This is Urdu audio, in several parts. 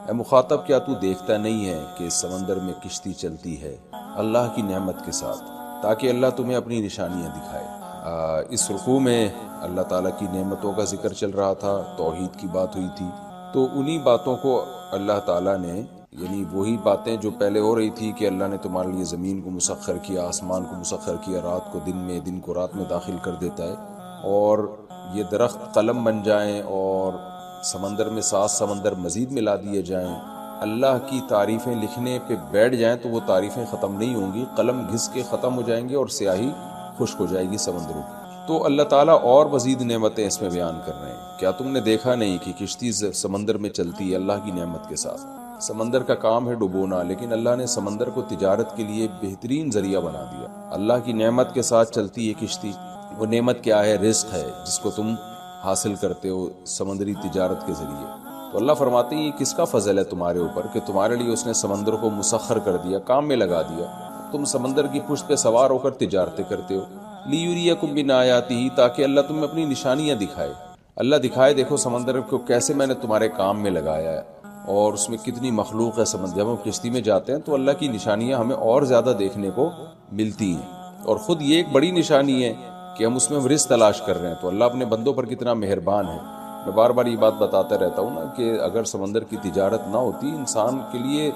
اے مخاطب کیا تو دیکھتا نہیں ہے کہ اس سمندر میں کشتی چلتی ہے اللہ کی نعمت کے ساتھ تاکہ اللہ تمہیں اپنی نشانیاں دکھائے۔ اس رکوع میں اللہ تعالیٰ کی نعمتوں کا ذکر چل رہا تھا، توحید کی بات ہوئی تھی، تو انہی باتوں کو اللہ تعالیٰ نے، یعنی وہی باتیں جو پہلے ہو رہی تھی کہ اللہ نے تمہارے لیے زمین کو مسخر کیا، آسمان کو مسخر کیا، رات کو دن میں، دن کو رات میں داخل کر دیتا ہے، اور یہ درخت قلم بن جائیں اور سمندر میں 7 سمندر مزید ملا دیے جائیں، اللہ کی تعریفیں لکھنے پہ بیٹھ جائیں تو وہ تعریفیں ختم نہیں ہوں گی، قلم گھس کے ختم ہو جائیں گے اور سیاہی خشک ہو جائے گی سمندروں کی۔ تو اللہ تعالیٰ اور مزید نعمتیں اس میں بیان کر رہے ہیں۔ کیا تم نے دیکھا نہیں کہ کشتی سمندر میں چلتی ہے اللہ کی نعمت کے ساتھ؟ سمندر کا کام ہے ڈبونا، لیکن اللہ نے سمندر کو تجارت کے لیے بہترین ذریعہ بنا دیا۔ اللہ کی نعمت کے ساتھ چلتی ہے کشتی۔ وہ نعمت کیا ہے؟ رزق ہے، جس کو تم حاصل کرتے ہو سمندری تجارت کے ذریعے۔ تو اللہ فرماتے ہیں یہ کس کا فضل ہے تمہارے اوپر کہ تمہارے لیے اس نے سمندر کو مسخر کر دیا، کام میں لگا دیا، تم سمندر کی پشت پہ سوار ہو کر تجارتیں کرتے ہو۔ لیُریَکُم مِنْ آیاتہ، تاکہ اللہ تمہیں اپنی نشانیاں دکھائے۔ اللہ دکھائے دیکھو سمندر کو کیسے میں نے تمہارے کام میں لگایا ہے، اور اس میں کتنی مخلوق ہے سمندر۔ جب ہم کشتی میں جاتے ہیں تو اللہ کی نشانیاں ہمیں اور زیادہ دیکھنے کو ملتی ہیں، اور خود یہ ایک بڑی نشانی ہے کہ ہم اس میں رزق تلاش کر رہے ہیں۔ تو اللہ اپنے بندوں پر کتنا مہربان ہے۔ میں بار بار یہ بات بتاتا رہتا ہوں نا کہ اگر سمندر کی تجارت نہ ہوتی، انسان کے لیے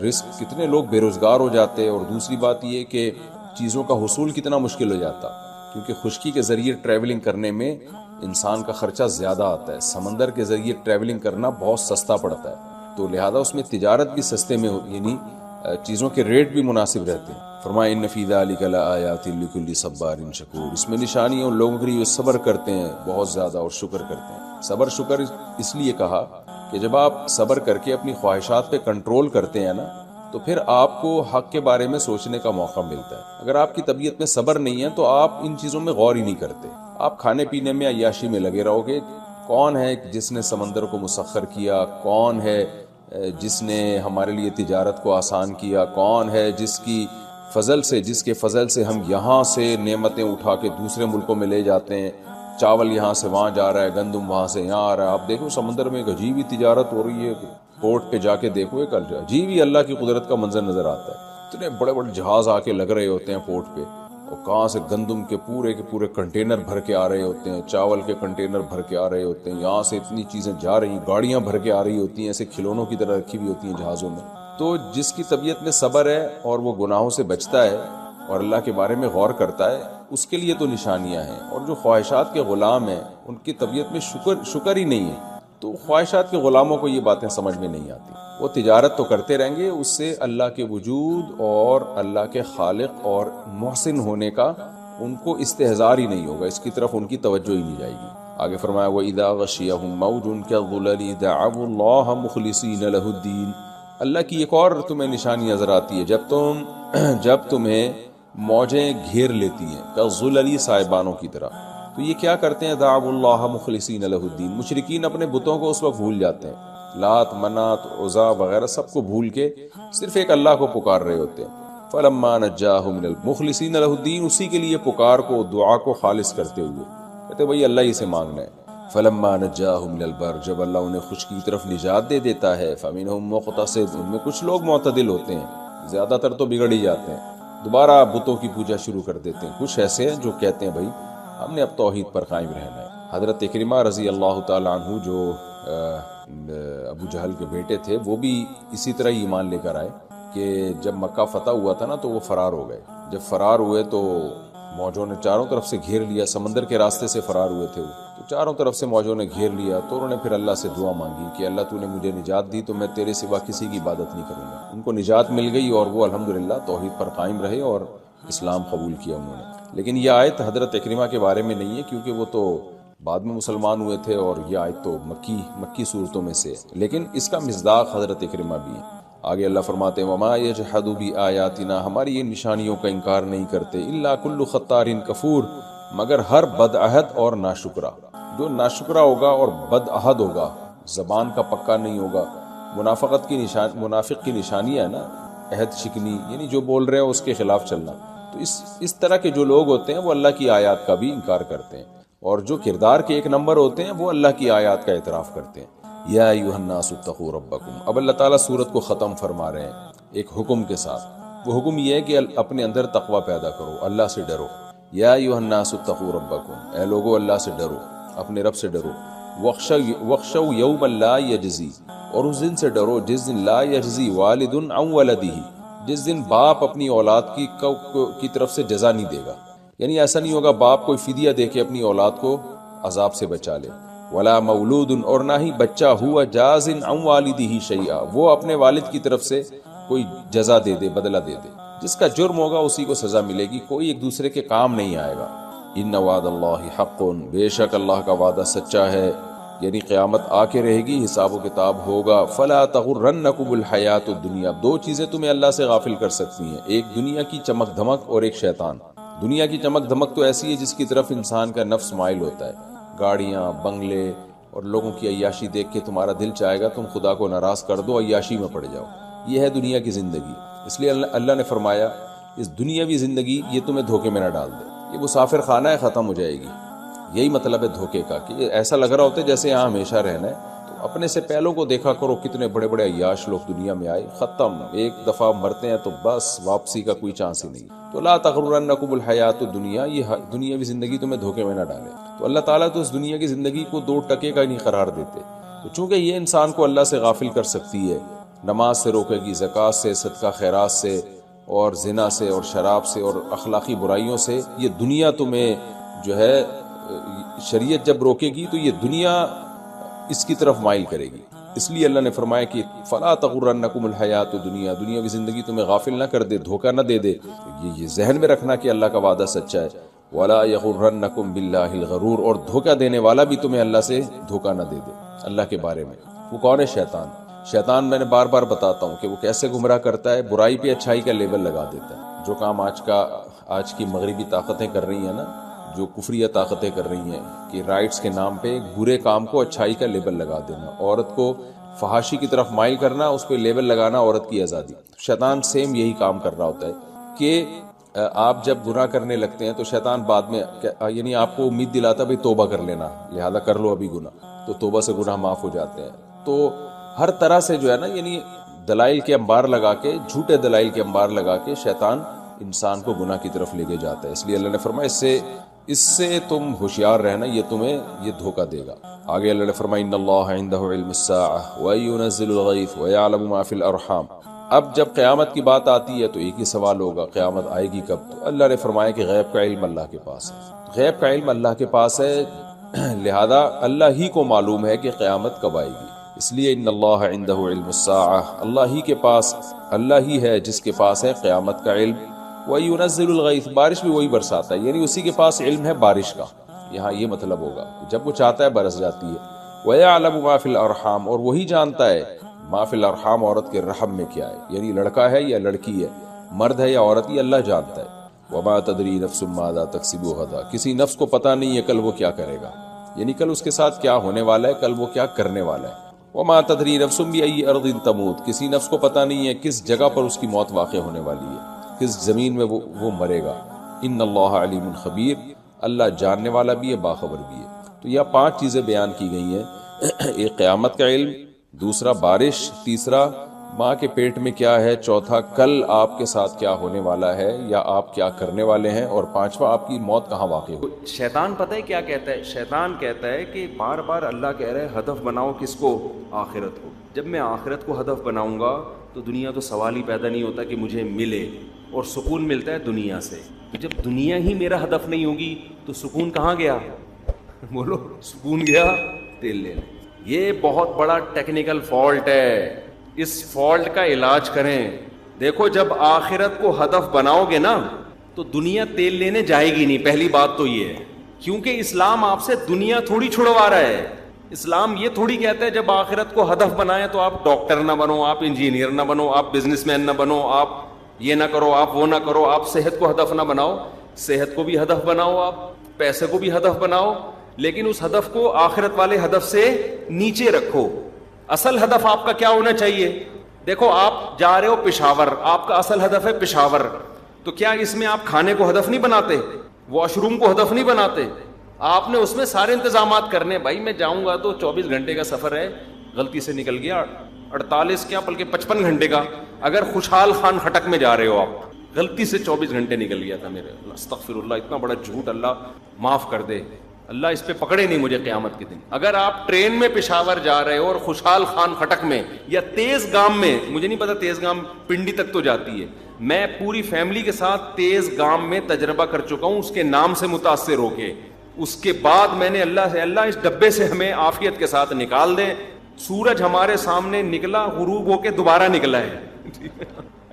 رزق، کتنے لوگ بے روزگار ہو جاتے، اور دوسری بات یہ کہ چیزوں کا حصول کتنا مشکل ہو جاتا، کیونکہ خشکی کے ذریعے ٹریولنگ کرنے میں انسان کا خرچہ زیادہ آتا ہے، سمندر کے ذریعے ٹریولنگ کرنا بہت سستا پڑتا ہے، تو لہذا اس میں تجارت بھی سستے میں، یعنی چیزوں کے ریٹ بھی مناسب رہتے ہیں۔ فرمایا ان فی ذلک لآیات لکل صبار شکور، اس میں نشانی ان لوگوں کے لیے جو صبر کرتے ہیں بہت زیادہ اور شکر کرتے ہیں۔ صبر شکر اس لیے کہا کہ جب آپ صبر کر کے اپنی خواہشات پہ کنٹرول کرتے ہیں نا، تو پھر آپ کو حق کے بارے میں سوچنے کا موقع ملتا ہے۔ اگر آپ کی طبیعت میں صبر نہیں ہے تو آپ ان چیزوں میں غور ہی نہیں کرتے، آپ کھانے پینے میں عیاشی میں لگے رہو گے۔ کون ہے جس نے سمندر کو مسخر کیا؟ کون ہے جس نے ہمارے لیے تجارت کو آسان کیا؟ کون ہے جس کے فضل سے ہم یہاں سے نعمتیں اٹھا کے دوسرے ملکوں میں لے جاتے ہیں؟ چاول یہاں سے وہاں جا رہا ہے، گندم وہاں سے یہاں آ رہا ہے۔ آپ دیکھو سمندر میں ایک عجیب ہی تجارت ہو رہی ہے، پورٹ پہ جا کے دیکھو، ایک عجیب ہی اللہ کی قدرت کا منظر نظر آتا ہے۔ اتنے بڑے بڑے جہاز آ کے لگ رہے ہوتے ہیں پورٹ پہ، اور کہاں سے گندم کے پورے کنٹینر بھر کے آ رہے ہوتے ہیں، چاول کے کنٹینر بھر کے آ رہے ہوتے ہیں، یہاں سے اتنی چیزیں جا رہی ہیں، گاڑیاں بھر کے آ رہی ہوتی ہیں، ایسے کھلونوں کی طرح رکھی ہوئی ہوتی ہیں جہازوں میں۔ تو جس کی طبیعت میں صبر ہے اور وہ گناہوں سے بچتا ہے اور اللہ کے بارے میں غور کرتا ہے، اس کے لیے تو نشانیاں ہیں۔ اور جو خواہشات کے غلام ہیں، ان کی طبیعت میں شکر ہی نہیں ہے، تو خواہشات کے غلاموں کو یہ باتیں سمجھ میں نہیں آتی۔ وہ تجارت تو کرتے رہیں گے، اس سے اللہ کے وجود اور اللہ کے خالق اور محسن ہونے کا ان کو استحضار ہی نہیں ہوگا، اس کی طرف ان کی توجہ ہی نہیں جائے گی۔ آگے فرمایا وَإِذَا غَشِيَهُم مَّوْجٌ كَالظُّلَلِ دَعَوُا اللَّهَ مُخْلِصِينَ لَهُ الدِّينَ۔ اللہ کی ایک اور تمہیں نشانی نظر آتی ہے، جب تمہیں موجیں گھیر لیتی ہیں، كالظُّلَلِ سائبانوں کی طرح، تو یہ کیا کرتے ہیں؟ دعوا اللہ مخلصین لہ الدین، مشرکین اپنے بتوں کو اس وقت بھول جاتے ہیں، لات منات عزا وغیرہ سب کو بھول کے صرف ایک اللہ کو پکار رہے ہوتے ہیں۔ فلما نجاہم من المخلصین لہ الدین، اسی کے لیے پکار کو، دعا کو خالص کرتے ہوئے کہتے بھئی اللہ ہی سے مانگنا ہے۔ فلما نجاہم من البر، جب اللہ انہیں خشکی کی طرف نجات دے دیتا ہے، فمنہم مقتصد، ان میں کچھ لوگ معتدل ہوتے ہیں، زیادہ تر تو بگڑ ہی جاتے ہیں، دوبارہ بتوں کی پوجا شروع کر دیتے ہیں۔ کچھ ایسے ہیں جو کہتے ہیں بھئی ہم نے اب توحید پر قائم رہنا ہے۔ حضرت اکرمہ رضی اللہ تعالیٰ عنہ جو ابو جہل کے بیٹے تھے، وہ بھی اسی طرح ہی ایمان لے کر آئے کہ جب مکہ فتح ہوا تھا نا تو وہ فرار ہو گئے۔ جب فرار ہوئے تو موجوں نے چاروں طرف سے گھیر لیا، سمندر کے راستے سے فرار ہوئے تھے وہ، تو چاروں طرف سے موجوں نے گھیر لیا، تو انہوں نے پھر اللہ سے دعا مانگی کہ اللہ تو نے مجھے نجات دی تو میں تیرے سوا کسی کی عبادت نہیں کروں گا۔ ان کو نجات مل گئی اور وہ الحمدللہ توحید پر قائم رہے اور اسلام قبول کیا انہوں نے۔ لیکن یہ آیت حضرت اکرمہ کے بارے میں نہیں ہے، کیونکہ وہ تو بعد میں مسلمان ہوئے تھے، اور یہ آیت تو مکی صورتوں میں سے، لیکن اس کا مصداق حضرت اکرمہ بھی ہے۔ آگے اللہ فرماتے ہیں وَمَا يَجْحَدُ بِآيَاتِنَا، ہماری یہ نشانیوں کا انکار نہیں کرتے، إِلَّا كُلُّ خَطَّارٍ كَفُورٍ، مگر ہر بدعہد اور ناشکرا۔ جو ناشکرا ہوگا اور بدعہد ہوگا، زبان کا پکا نہیں ہوگا، منافق کی نشانی ہے نا عہد شکنی، یعنی جو بول رہے ہیں اس کے خلاف چلنا۔ تو اس طرح کے جو لوگ ہوتے ہیں وہ اللہ کی آیات کا بھی انکار کرتے ہیں، اور جو کردار کے ایک نمبر ہوتے ہیں وہ اللہ کی آیات کا اعتراف کرتے ہیں۔ یا ایھا الناس اتقوا ربکم. اب اللہ تعالیٰ سورت کو ختم فرما رہے ہیں ایک حکم کے ساتھ. وہ حکم یہ ہے کہ اپنے اندر تقوی پیدا کرو، اللہ سے ڈرو. یا ایھا الناس اتقوا ربکم، اے لوگو اللہ سے ڈرو، اپنے رب سے ڈرو. وخشوا یوما لا یجزی، اور اس دن سے ڈرو جس دن لا یجزی والد عن ولدہ، جس دن باپ اپنی اولاد کی طرف سے جزا نہیں دے گا. یعنی ایسا نہیں ہوگا باپ کوئی فدیہ دے کے اپنی اولاد کو عذاب سے بچا لے. ولا مولود، اور نہ ہی بچہ ہوا جاز عن والدہ شیئا، وہ اپنے والد کی طرف سے کوئی جزا دے دے، بدلہ دے دے. جس کا جرم ہوگا اسی کو سزا ملے گی، کوئی ایک دوسرے کے کام نہیں آئے گا. ان وعد اللہ حق، بے شک اللہ کا وعدہ سچا ہے، یعنی قیامت آ کے رہے گی، حساب و کتاب ہوگا. فلا تغرنکم الحیات الدنیا، دو چیزیں تمہیں اللہ سے غافل کر سکتی ہیں، ایک دنیا کی چمک دھمک اور ایک شیطان. دنیا کی چمک دھمک تو ایسی ہے جس کی طرف انسان کا نفس مائل ہوتا ہے، گاڑیاں، بنگلے اور لوگوں کی عیاشی دیکھ کے تمہارا دل چاہے گا تم خدا کو ناراض کر دو، عیاشی میں پڑ جاؤ. یہ ہے دنیا کی زندگی. اس لیے اللہ نے فرمایا اس دنیاوی زندگی یہ تمہیں دھوکے میں نہ ڈال دے، یہ مسافر خانہ ہے، ختم ہو جائے گی. یہی مطلب ہے دھوکے کا، کہ ایسا لگ رہا ہوتا ہے جیسے یہاں ہمیشہ رہنا ہے. تو اپنے سے پہلوں کو دیکھا کرو، کتنے بڑے بڑے عیاش لوگ دنیا میں آئے، ختم، ایک دفعہ مرتے ہیں تو بس واپسی کا کوئی چانس ہی نہیں. تو لا تغرنکم الحیات الدنیا، یہ دنیاوی زندگی تمہیں دھوکے میں نہ ڈالے. تو اللہ تعالیٰ تو اس دنیا کی زندگی کو 2 ٹکے کا نہیں قرار دیتے. تو چونکہ یہ انسان کو اللہ سے غافل کر سکتی ہے، نماز سے روکے گی، زکوٰۃ سے، صدقہ خیرات سے، اور زنا سے اور شراب سے اور اخلاقی برائیوں سے. یہ دنیا تمہیں جو ہے شریعت جب روکے گی تو یہ دنیا اس کی طرف مائل کرے گی. اس لیے اللہ نے فرمایا کہ فلا تغرنکم الحیات الدنیا، دنیاوی زندگی تمہیں غافل نہ کر دے، دھوکہ نہ دے دے. یہ ذہن میں رکھنا کہ اللہ کا وعدہ سچا ہے. ولا یغرنکم باللہ الغرور، اور دھوکہ دینے والا بھی تمہیں اللہ سے دھوکہ نہ دے دے اللہ کے بارے میں. وہ کون ہے؟ شیطان. شیطان میں نے بار بار بتاتا ہوں کہ وہ کیسے گمراہ کرتا ہے، برائی پہ اچھائی کا لیبل لگا دیتا ہے. جو کام آج کی مغربی طاقتیں کر رہی ہیں نا، جو کفریہ طاقتیں کر رہی ہیں کہ رائٹس کے نام پہ برے کام کو اچھائی کا لیبل لگا دینا، عورت کو فحاشی کی طرف مائل کرنا، اس پہ لیبل لگانا عورت کی آزادی. شیطان سیم یہی کام کر رہا ہوتا ہے کہ آپ جب گناہ کرنے لگتے ہیں تو شیطان بعد میں یعنی آپ کو امید دلاتا بھئی توبہ کر لینا، لہذا کر لو ابھی گناہ، تو توبہ سے گناہ معاف ہو جاتے ہیں. تو ہر طرح سے جو ہے نا، یعنی دلائل کے انبار لگا کے، جھوٹے دلائل کے انبار لگا کے شیطان انسان کو گناہ کی طرف لے کے جاتا ہے. اس لیے اللہ نے فرمایا اس سے تم ہوشیار رہنا، یہ تمہیں یہ دھوکہ دے گا. آگے اللہ نے فرمایا ان اللہ عندہ علم الساعہ وینزل الغیث ویعلم ما فی الارحام. اب جب قیامت کی بات آتی ہے تو ایک ہی سوال ہوگا، قیامت آئے گی کب؟ تو اللہ نے فرمایا کہ غیب کا علم اللہ کے پاس ہے. غیب کا علم اللہ کے پاس ہے، لہذا اللہ ہی کو معلوم ہے کہ قیامت کب آئے گی. اس لیے ان اللہ عندہ علم الساعہ، اللہ ہی کے پاس، اللہ ہی ہے جس کے پاس ہے قیامت کا علم. وَيُنَزِّلُ الْغَيْثَ، بارش بھی وہی برساتا ہے، یعنی اسی کے پاس علم ہے بارش کا. یہاں یہ مطلب ہوگا جب وہ چاہتا ہے برس جاتی ہے. وَيَعْلَمُ مَا فِي الْأَرْحَامِ، اور وہی جانتا ہے ما فی الارحام، عورت کے رحم میں کیا ہے، یعنی لڑکا ہے یا لڑکی ہے، مرد ہے یا عورت، یہ اللہ جانتا ہے. وما تدری نفس ماذا تکسب غدا، کسی نفس کو پتہ نہیں ہے کل وہ کیا کرے گا، یعنی کل اس کے ساتھ کیا ہونے والا ہے، کل وہ کیا کرنے والا ہے. وما تدری نفس بأی ارض تموت، کسی نفس کو پتہ نہیں ہے کس جگہ پر اس کی موت واقع ہونے والی ہے، کس زمین میں وہ مرے گا. ان اللہ علیم خبیر، اللہ جاننے والا بھی ہے، باخبر بھی ہے. تو یہ 5 چیزیں بیان کی گئی ہیں، ایک قیامت کا علم، دوسرا بارش، تیسرا ماں کے پیٹ میں کیا ہے، چوتھا کل آپ کے ساتھ کیا ہونے والا ہے یا آپ کیا کرنے والے ہیں، اور پانچواں آپ کی موت کہاں واقع ہو. شیطان پتہ ہے کیا کہتا ہے؟ شیطان کہتا ہے کہ بار بار اللہ کہہ رہا ہے ہدف بناؤ کس کو؟ آخرت کو. جب میں آخرت کو ہدف بناؤں گا تو دنیا تو سوال ہی پیدا نہیں ہوتا کہ مجھے ملے، اور سکون ملتا ہے دنیا سے. جب دنیا ہی میرا ہدف نہیں ہوگی تو سکون کہاں گیا؟ بولو، سکون گیا تیل لینے. یہ بہت بڑا ٹیکنیکل فالٹ ہے، اس فالٹ کا علاج کریں. دیکھو جب آخرت کو ہدف بناؤ گے نا تو دنیا تیل لینے جائے گی نہیں. پہلی بات تو یہ ہے، کیونکہ اسلام آپ سے دنیا تھوڑی چھڑوا رہا ہے. اسلام یہ تھوڑی کہتا ہے جب آخرت کو ہدف بنائیں تو آپ ڈاکٹر نہ بنو، آپ انجینئر نہ بنو، آپ بزنس مین نہ بنو، آپ یہ نہ کرو، آپ وہ نہ کرو. آپ صحت کو ہدف نہ بناؤ، صحت کو بھی ہدف بناؤ، آپ پیسے کو بھی ہدف بناؤ، لیکن اس ہدف کو آخرت والے ہدف سے نیچے رکھو. اصل ہدف آپ کا کیا ہونا چاہیے؟ دیکھو آپ جا رہے ہو پشاور، آپ کا اصل ہدف ہے پشاور، تو کیا اس میں آپ کھانے کو ہدف نہیں بناتے، واش روم کو ہدف نہیں بناتے؟ آپ نے اس میں سارے انتظامات کرنے. بھائی میں جاؤں گا تو 24 گھنٹے کا سفر ہے، غلطی سے نکل گیا 48 کیا بلکہ 55 گھنٹے کا. اگر خوشحال خان خٹک میں جا رہے ہو آپ, غلطی سے 24 گھنٹے نکل گیا تھا میرے. استغفر اللہ, اتنا بڑا جھوٹ, اللہ معاف کر دے, اللہ اس پہ پکڑے نہیں مجھے قیامت کے دن. اگر آپ ٹرین میں پشاور جا رہے ہو اور خوشحال خان خٹک میں یا تیز گام میں, مجھے نہیں پتا تیز گام پنڈی تک تو جاتی ہے, میں پوری فیملی کے ساتھ تیز گام میں تجربہ کر چکا ہوں, اس کے نام سے متاثر ہو کے. اس کے بعد میں نے اللہ سے, اللہ اس ڈبے سے ہمیں عافیت کے ساتھ نکال دے. سورج ہمارے سامنے نکلا, غروب ہو کے دوبارہ نکلا ہے,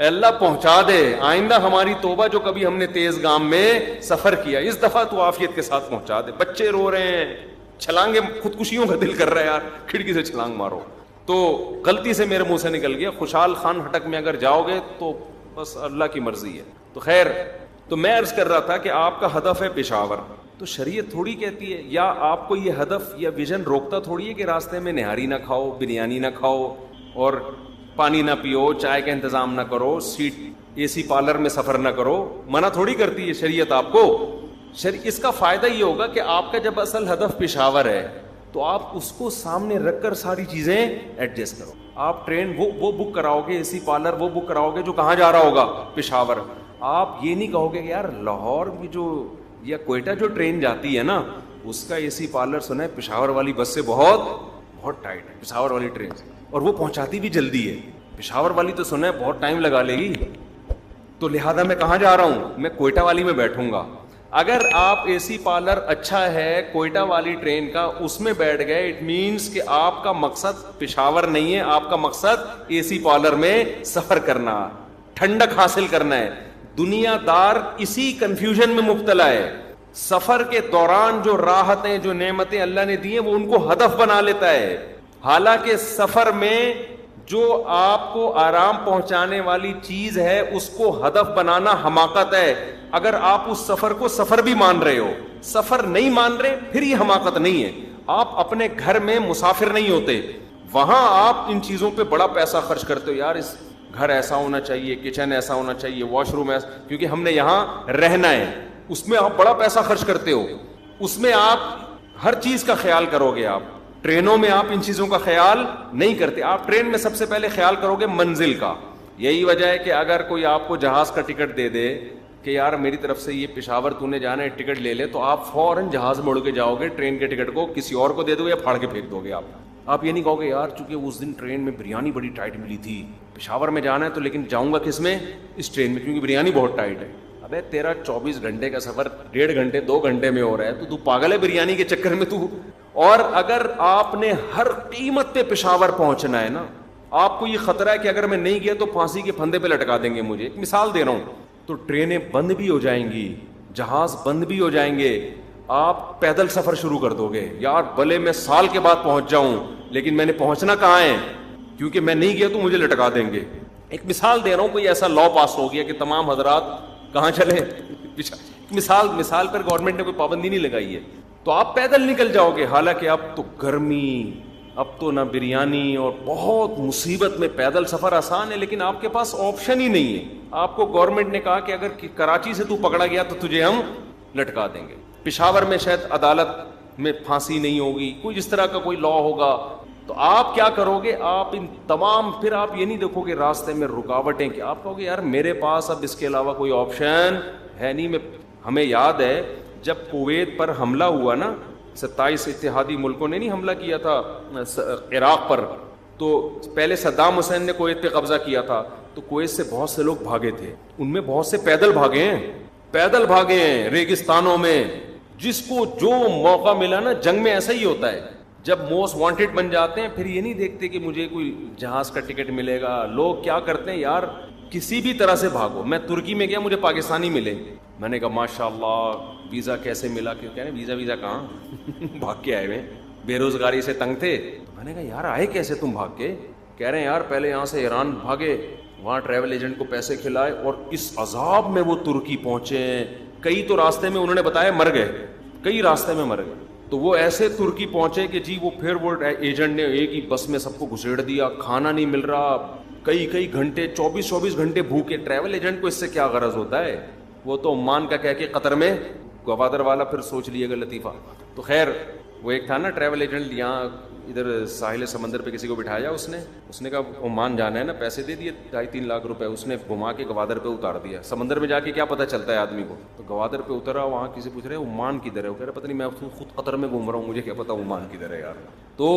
اللہ پہنچا دے. آئندہ ہماری توبہ جو کبھی ہم نے تیز گام میں سفر کیا, اس دفعہ تو عافیت کے ساتھ پہنچا دے. بچے رو رہے ہیں, چھلانگے, خودکشیوں کا دل کر رہا ہے یار, کھڑکی سے چھلانگ مارو. تو غلطی سے میرے منہ سے نکل گیا. خوشحال خان ہٹک میں اگر جاؤ گے تو بس اللہ کی مرضی ہے. تو خیر, تو میں عرض کر رہا تھا کہ آپ کا ہدف ہے پشاور, تو شریعت تھوڑی کہتی ہے, یا آپ کو یہ ہدف یا ویژن روکتا تھوڑی ہے کہ راستے میں نہاری نہ کھاؤ, بریانی نہ کھاؤ, اور پانی نہ پیو, چائے کا انتظام نہ کرو, سیٹ اے سی پارلر میں سفر نہ کرو. منع تھوڑی کرتی ہے شریعت آپ کو. اس کا فائدہ یہ ہوگا کہ آپ کا جب اصل ہدف پشاور ہے تو آپ اس کو سامنے رکھ کر ساری چیزیں ایڈجسٹ کرو. آپ ٹرین وہ بک کراؤ گے, اے سی پارلر وہ بک کراؤ گے جو کہاں جا رہا ہوگا, پشاور. آپ یہ نہیں کہو گے کہ یار لاہور میں جو یا کوئٹہ جو ٹرین جاتی ہے نا, اس کا اے سی پارلر سنا ہے پشاور والی بس سے بہت بہت ٹائٹ ہے, پشاور والی ٹرین سے, اور وہ پہنچاتی بھی جلدی ہے. پشاور والی تو سنا ہے بہت ٹائم لگا لے گی, تو لہذا میں کہاں جا رہا ہوں, میں کوئٹہ والی میں بیٹھوں گا. اگر آپ اے سی پارلر اچھا ہے کوئٹہ والی ٹرین کا, اس میں بیٹھ گئے, اٹ مینس کہ آپ کا مقصد پشاور نہیں ہے, آپ کا مقصد اے سی پارلر میں سفر کرنا, ٹھنڈک حاصل کرنا ہے. دنیا دار اسی کنفیوژن میں مبتلا ہے. سفر کے دوران جو راحتیں, جو نعمتیں اللہ نے دی ہیں, وہ ان کو ہدف بنا لیتا ہے. حالانکہ سفر میں جو آپ کو آرام پہنچانے والی چیز ہے اس کو ہدف بنانا حماقت ہے. اگر آپ اس سفر کو سفر بھی مان رہے ہو, سفر نہیں مان رہے, پھر یہ حماقت نہیں ہے. آپ اپنے گھر میں مسافر نہیں ہوتے, وہاں آپ ان چیزوں پہ بڑا پیسہ خرچ کرتے ہو. یار اس گھر ایسا ہونا چاہیے, کچن ایسا ہونا چاہیے, واش روم ایسا, کیونکہ ہم نے یہاں رہنا ہے. اس میں آپ بڑا پیسہ خرچ کرتے ہو, اس میں آپ ہر چیز کا خیال کرو گے. آپ ٹرینوں میں آپ ان چیزوں کا خیال نہیں کرتے. آپ ٹرین میں سب سے پہلے خیال کرو گے منزل کا. یہی وجہ ہے کہ اگر کوئی آپ کو جہاز کا ٹکٹ دے دے کہ یار میری طرف سے یہ پشاور تو نے جانا ہے, ٹکٹ لے لے, تو آپ فوراً جہاز موڑ کے جاؤ گے, ٹرین کے ٹکٹ کو کسی اور کو دے دو یا پھاڑ کے پھینک دو گے. آپ یہ نہیں کہو گے یار چونکہ اس دن ٹرین میں بریانی بڑی ٹائٹ ملی تھی, پشاور میں جانا ہے تو لیکن جاؤں گا کس میں, اس ٹرین میں, کیونکہ بریانی بہت ٹائٹ ہے. ابے تیرا 24 گھنٹے کا سفر 1.5 گھنٹے 2 گھنٹے میں ہو رہا ہے, تو پاگل ہے بریانی کے چکر میں تو. اور اگر آپ نے ہر قیمت پہ پشاور پہنچنا ہے نا, آپ کو یہ خطرہ ہے کہ اگر میں نہیں گیا تو پھانسی کے پھندے پہ لٹکا دیں گے مجھے, ایک مثال دے رہا ہوں, تو ٹرینیں بند بھی ہو جائیں گی, جہاز بند بھی ہو جائیں گے, آپ پیدل سفر شروع کر دو گے. یار بھلے میں سال کے بعد پہنچ جاؤں لیکن میں نے پہنچنا کہاں ہے, کیونکہ میں نہیں گیا تو مجھے لٹکا دیں گے. ایک مثال دے رہا ہوں, کوئی ایسا لا پاس ہو گیا کہ تمام حضرات کہاں چلے, مثال پر گورنمنٹ نے کوئی پابندی نہیں لگائی ہے, تو آپ پیدل نکل جاؤ گے. حالانکہ اب تو گرمی, اب تو نہ بریانی, اور بہت مصیبت میں پیدل سفر آسان ہے, لیکن آپ کے پاس آپشن ہی نہیں ہے. آپ کو گورنمنٹ نے کہا کہ اگر کراچی سے تو پکڑا گیا تو تجھے ہم لٹکا دیں گے. پشاور میں شاید عدالت میں پھانسی نہیں ہوگی, کوئی اس طرح کا کوئی لا ہوگا. تو آپ کیا کرو گے, آپ ان تمام, پھر آپ یہ نہیں دیکھو گے راستے میں رکاوٹیں, کہ آپ کہو گے یار میرے پاس اب اس کے علاوہ کوئی آپشن ہے نہیں. ہمیں یاد ہے جب کویت پر حملہ ہوا نا, 27 اتحادی ملکوں نے نہیں حملہ کیا تھا عراق پر, تو پہلے صدام حسین نے کویت پہ قبضہ کیا تھا, تو کویت سے بہت سے لوگ بھاگے تھے, ان میں بہت سے پیدل بھاگے ہیں ریگستانوں میں. جس کو جو موقع ملا نا, جنگ میں ایسا ہی ہوتا ہے, جب موسٹ وانٹیڈ بن جاتے ہیں پھر یہ نہیں دیکھتے کہ مجھے کوئی جہاز کا ٹکٹ ملے گا. لوگ کیا کرتے ہیں, یار کسی بھی طرح سے بھاگو. میں ترکی میں گیا, مجھے پاکستانی ملے, میں نے کہا ماشاء اللہ ویزا کیسے ملا, کہ کہہ رہے ویزا کہاں, بھاگ کے آئے ہوئے, بے روزگاری سے تنگ تھے. میں نے کہا یار آئے کیسے تم بھاگ کے, کہہ رہے ہیں یار پہلے یہاں سے ایران بھاگے, وہاں ٹریول ایجنٹ کو پیسے کھلائے, اور اس عذاب میں وہ ترکی پہنچے. کئی تو راستے میں انہوں نے بتایا مر گئے, کئی راستے میں مر گئے. تو وہ ایسے ترکی پہنچے کہ جی وہ پھر وہ ایجنٹ نے ایک ہی بس میں سب کو گھسیڑ دیا, کھانا نہیں مل رہا, کئی گھنٹے 24 گھنٹے بھوکے. ٹریول ایجنٹ کو اس سے کیا غرض ہوتا ہے, وہ تو عمان کا کہہ کے قطر میں, گوادر والا پھر سوچ لیے گا لطیفہ. تو خیر وہ ایک تھا نا ٹریول ایجنٹ, یہاں ادھر ساحل سمندر پہ کسی کو بٹھایا اس نے کہا عمان جانا ہے نا, پیسے دے دیے 2.5-3 لاکھ روپے, اس نے گھما کے گوادر پہ اتار دیا. سمندر میں جا کے کیا پتہ چلتا ہے آدمی کو, تو گوادر پہ اترا, وہاں کسی پوچھ رہے ہیں عمان کدھر ہے, وہ کہہ رہا پتہ نہیں, میں خود قطر میں گھوم رہا ہوں, مجھے کیا پتا عمان کدھر ہے یار. تو